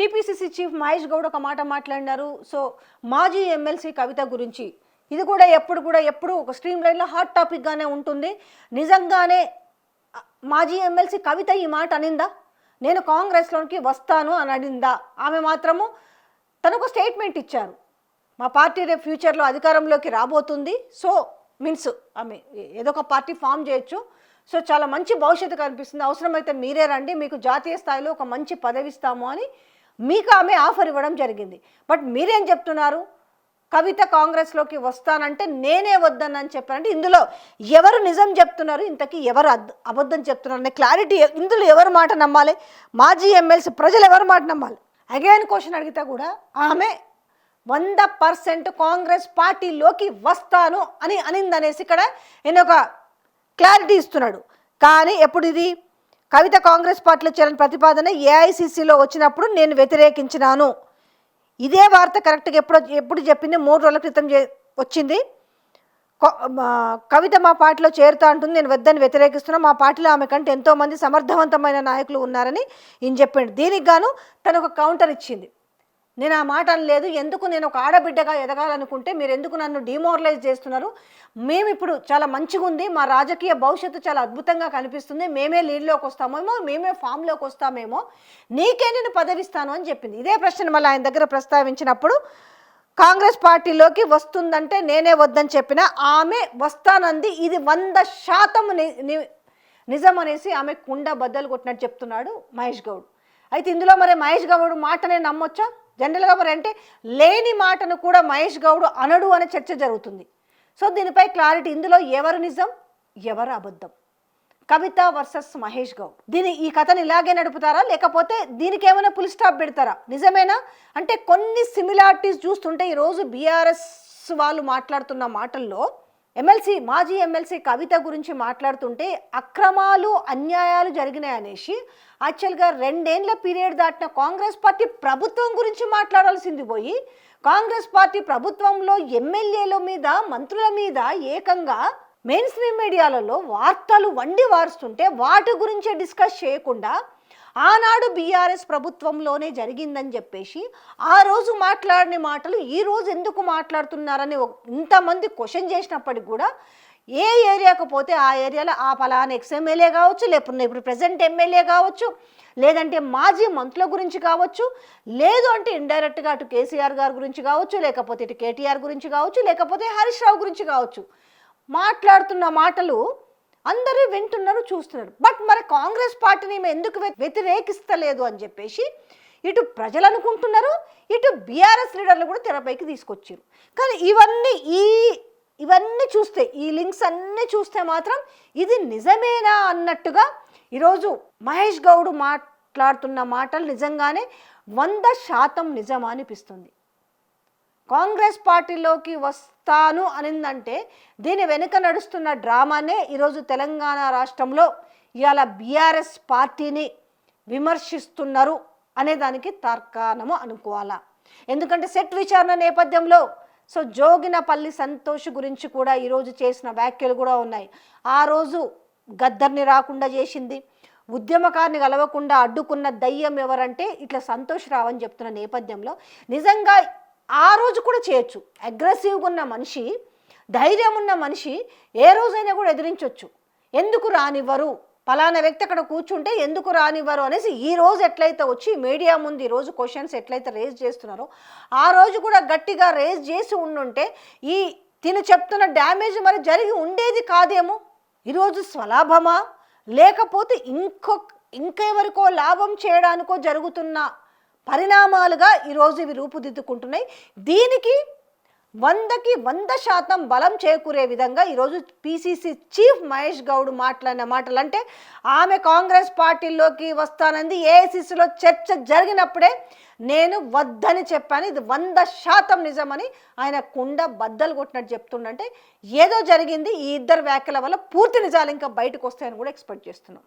TPCC chief Mahesh Goud ఒక మాట మాట్లాడినారు. సో మాజీ ఎమ్మెల్సీ కవిత గురించి ఇది కూడా ఎప్పుడు ఒక స్ట్రీమ్ లైన్లో హాట్ టాపిక్గానే ఉంటుంది. నిజంగానే మాజీ ఎమ్మెల్సీ కవిత ఈ మాట అనిందా? నేను కాంగ్రెస్లోకి వస్తాను అని అనిందా? ఆమె మాత్రము తనకు స్టేట్మెంట్ ఇచ్చారు, మా పార్టీ రేపు ఫ్యూచర్లో అధికారంలోకి రాబోతుంది. సో మీన్స్ ఆమె ఏదో ఒక పార్టీ ఫామ్ చేయొచ్చు. సో చాలా మంచి భవిష్యత్తు కనిపిస్తుంది, అవసరమైతే మీరే రండి, మీకు జాతీయ స్థాయిలో ఒక మంచి పదవి ఇస్తాము అని మీకు ఆమె ఆఫర్ ఇవ్వడం జరిగింది. బట్ మీరేం చెప్తున్నారు? కవిత కాంగ్రెస్లోకి వస్తానంటే నేనే వద్దనని చెప్పారంటే ఇందులో ఎవరు నిజం చెప్తున్నారు, ఇంతకీ ఎవరు అబద్ధం చెప్తున్నారు అనే క్లారిటీ ఇందులో ఎవరు మాట నమ్మాలి? మాజీ ఎమ్మెల్సీ ప్రజలు ఎవరు మాట నమ్మాలి? అగైన్ క్వశ్చన్ అడిగితే కూడా ఆమె 100% కాంగ్రెస్ పార్టీలోకి వస్తాను అని అనిందనేసి ఇక్కడ నేను ఒక క్లారిటీ ఇస్తున్నాడు. కానీ ఎప్పుడు ఇది కవిత కాంగ్రెస్ పార్టీలో చేరిన ప్రతిపాదన ఏఐసిసిలో వచ్చినప్పుడు నేను వ్యతిరేకించినాను. ఇదే వార్త కరెక్ట్గా ఎప్పుడు చెప్పింది? 3 రోజుల క్రితం వచ్చింది. కవిత మా పార్టీలో చేరుతా అంటుంది, నేను వద్దని వ్యతిరేకిస్తున్నా, మా పార్టీలో ఆమె కంటే ఎంతోమంది సమర్థవంతమైన నాయకులు ఉన్నారని ఈయన చెప్పిండు. దీనికి గాను తను ఒక కౌంటర్ ఇచ్చింది. నేను ఆ మాట అనలేదు, ఎందుకు నేను ఒక ఆడబిడ్డగా ఎదగాలనుకుంటే మీరు ఎందుకు నన్ను డిమోరలైజ్ చేస్తున్నారు? మేము ఇప్పుడు చాలా మంచిగా ఉంది, మా రాజకీయ భవిష్యత్తు చాలా అద్భుతంగా కనిపిస్తుంది, మేమే లీడ్లోకి వస్తామేమో, మేమే ఫామ్లోకి వస్తామేమో, నీకే నేను పదవిస్తాను అని చెప్పింది. ఇదే ప్రశ్న మళ్ళీ ఆయన దగ్గర ప్రస్తావించినప్పుడు కాంగ్రెస్ పార్టీలోకి వస్తుందంటే నేనే వద్దని చెప్పిన ఆమె వస్తానంది. ఇది 100% నిజం అనేసి ఆమె కుండ బద్దలు కొట్టినట్టు చెప్తున్నాడు మహేష్ గౌడ్. అయితే ఇందులో మరి మహేష్ గౌడ్ మాటనే నమ్మొచ్చా? జనరల్గా మరి అంటే లేని మాటను కూడా మహేష్ గౌడ్ అనడు అనే చర్చ జరుగుతుంది. సో దీనిపై క్లారిటీ, ఇందులో ఎవరు నిజం ఎవరు అబద్ధం? కవిత వర్సెస్ మహేష్ గౌడ్. ఈ కథను ఇలాగే నడుపుతారా, లేకపోతే దీనికి ఏమైనా ఫుల్ స్టాప్ పెడతారా? నిజమేనా అంటే కొన్ని సిమిలారిటీస్ చూస్తుంటే ఈరోజు బీఆర్ఎస్ వాళ్ళు మాట్లాడుతున్న మాటల్లో మాజీ ఎమ్మెల్సీ కవిత గురించి మాట్లాడుతుంటే అక్రమాలు అన్యాయాలు జరిగినాయి అనేసి యాక్చువల్గా 2 ఏళ్ల పీరియడ్ దాటిన కాంగ్రెస్ పార్టీ ప్రభుత్వం గురించి మాట్లాడాల్సింది పోయి కాంగ్రెస్ పార్టీ ప్రభుత్వంలో ఎమ్మెల్యేల మీద మంత్రుల మీద ఏకంగా మెయిన్ స్ట్రీమ్ మీడియాలలో వార్తలు వండి వారుస్తుంటే వాటి గురించే డిస్కస్ చేయకుండా ఆనాడు బీఆర్ఎస్ ప్రభుత్వంలోనే జరిగిందని చెప్పేసి ఆ రోజు మాట్లాడిన మాటలు ఈ రోజు ఎందుకు మాట్లాడుతున్నారని ఇంతమంది క్వశ్చన్ చేసినప్పటికి కూడా ఏ ఏరియాకు పోతే ఆ ఏరియాలో ఆ పలానా ఎక్స్ఎమ్మెల్యే కావచ్చు, లేకపోతే ఇప్పుడు ప్రెసెంట్ ఎమ్మెల్యే కావచ్చు, లేదంటే మాజీ మంత్రుల గురించి కావచ్చు, లేదు అంటే ఇండైరెక్ట్గా అటు కేసీఆర్ గారి గురించి కావచ్చు, లేకపోతే ఇటు కేటీఆర్ గురించి కావచ్చు, లేకపోతే హరీష్ రావు గురించి కావచ్చు, మాట్లాడుతున్న మాటలు అందరూ వింటున్నారు, చూస్తున్నారు. బట్ మరి కాంగ్రెస్ పార్టీని ఎందుకు వ్యతిరేకిస్తలేదు అని చెప్పేసి ఇటు ప్రజలు అనుకుంటున్నారు, ఇటు బీఆర్ఎస్ లీడర్లు కూడా తెరపైకి తీసుకొచ్చారు. కానీ ఇవన్నీ చూస్తే, ఈ లింక్స్ అన్నీ చూస్తే మాత్రం ఇది నిజమేనా అన్నట్టుగా ఈరోజు మహేష్ గౌడ్ మాట్లాడుతున్న మాటలు నిజంగానే 100% నిజమా అనిపిస్తుంది. కాంగ్రెస్ పార్టీలోకి వస్తాను అనిందంటే దీని వెనుక నడుస్తున్న డ్రామానే ఈరోజు తెలంగాణ రాష్ట్రంలో ఇవాళ బీఆర్ఎస్ పార్టీని విమర్శిస్తున్నారు అనేదానికి తర్కాణము అనుకోవాలా. ఎందుకంటే సెట్ విచారణ నేపథ్యంలో జోగినపల్లి సంతోష్ గురించి కూడా ఈరోజు చేసిన వ్యాఖ్యలు కూడా ఉన్నాయి. ఆ రోజు గద్దర్ని రాకుండా చేసింది, ఉద్యమకారిని కలవకుండా అడ్డుకున్న దయ్యం ఎవరంటే ఇట్లా సంతోష్ రావు అని చెప్తున్న నేపథ్యంలో నిజంగా ఆ రోజు కూడా చేయొచ్చు. అగ్రెసివ్గా ఉన్న మనిషి, ధైర్యం ఉన్న మనిషి ఏ రోజైనా కూడా ఎదిరించవచ్చు. ఎందుకు రానివ్వరు, పలానా వ్యక్తి అక్కడ కూర్చుంటే ఎందుకు రానివ్వరు అనేసి ఈ రోజు ఎట్లయితే వచ్చి మీడియా ముందు ఈరోజు క్వశ్చన్స్ ఎట్లయితే రేజ్ చేస్తున్నారో ఆ రోజు కూడా గట్టిగా రేజ్ చేసి ఉండుంటే తిను చెప్తున్న డ్యామేజ్ మరి జరిగి ఉండేది కాదేమో. ఈరోజు స్వలాభమా లేకపోతే ఇంకెవరికో లాభం చేయడానికో జరుగుతున్న పరిణామాలుగా ఈరోజు ఇవి రూపుదిద్దుకుంటున్నాయి. దీనికి 100% బలం చేకూరే విధంగా ఈరోజు పిసిసి చీఫ్ మహేష్ గౌడ్ మాట్లాడిన మాటలు అంటే ఆమె కాంగ్రెస్ పార్టీలోకి వస్తానంది ఏఐసిసిలో చర్చ జరిగినప్పుడే నేను వద్దని చెప్పాను, ఇది 100% నిజమని ఆయన కుండ బద్దలు కొట్టినట్టు చెప్తుండంటే ఏదో జరిగింది. ఈ ఇద్దరు వ్యాఖ్యల వల్ల పూర్తి నిజాలు ఇంకా బయటకు వస్తాయని కూడా ఎక్స్పెక్ట్ చేస్తున్నాం.